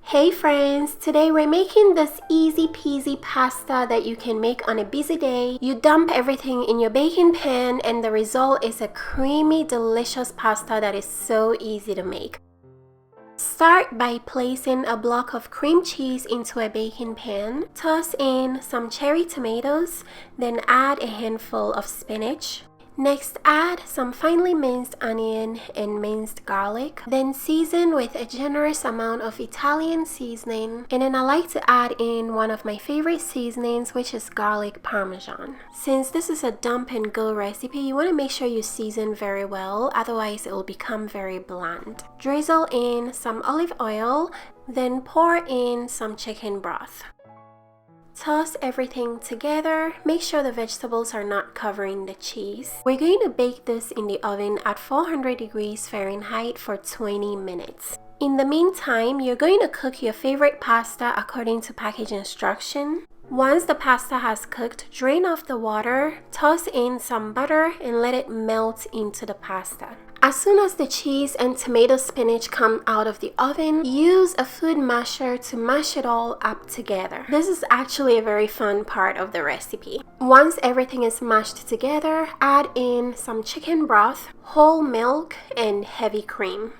Hey friends, today we're making this easy peasy pasta that you can make on a busy day. You dump everything in your baking pan and the result is a creamy, delicious pasta that is so easy to make. Start by placing a block of cream cheese into a baking pan. Toss in some cherry tomatoes, then add a handful of spinach. Next, add some finely minced onion and minced garlic. Then season with a generous amount of Italian seasoning. And then I like to add in one of my favorite seasonings, which is garlic parmesan. Since this is a dump and go recipe, you want to make sure you season very well, otherwise it will become very bland. Drizzle in some olive oil, then pour in some chicken broth. Toss everything together. Make sure the vegetables are not covering the cheese. We're going to bake this in the oven at 400 degrees Fahrenheit for 20 minutes. In the meantime, you're going to cook your favorite pasta according to package instruction. Once the pasta has cooked, drain off the water, toss in some butter, and let it melt into the pasta. As soon as the cheese and tomato spinach come out of the oven, use a food masher to mash it all up together. This is actually a very fun part of the recipe. Once everything is mashed together, add in some chicken broth, whole milk, and heavy cream.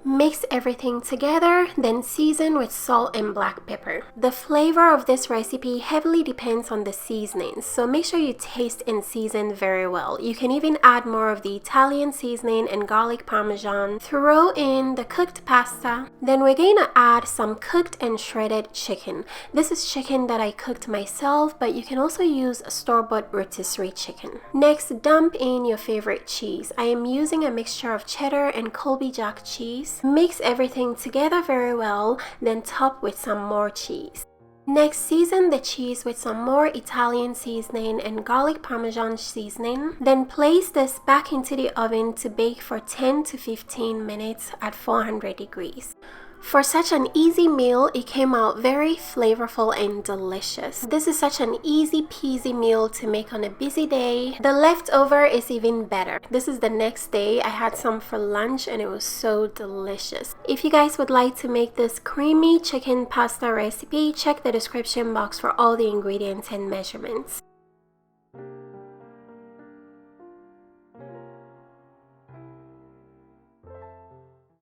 Mix everything together, then season with salt and black pepper. The flavor of this recipe heavily depends on the seasonings, so make sure you taste and season very well. You can even add more of the Italian seasoning and garlic parmesan. Throw in the cooked pasta. Then we're going to add some cooked and shredded chicken. This is chicken that I cooked myself, but you can also use a store-bought rotisserie chicken. Next, dump in your favorite cheese. I am using a mixture of cheddar and colby jack cheese. Mix everything together very well, then top with some more cheese. Next, season the cheese with some more Italian seasoning and garlic parmesan seasoning. Then place this back into the oven to bake for 10 to 15 minutes at 400 degrees. For such an easy meal, it came out very flavorful and delicious. This is such an easy peasy meal to make on a busy day. The leftover is even better. This is the next day. I had some for lunch and it was so delicious. If you guys would like to make this creamy chicken pasta recipe, check the description box for all the ingredients and measurements.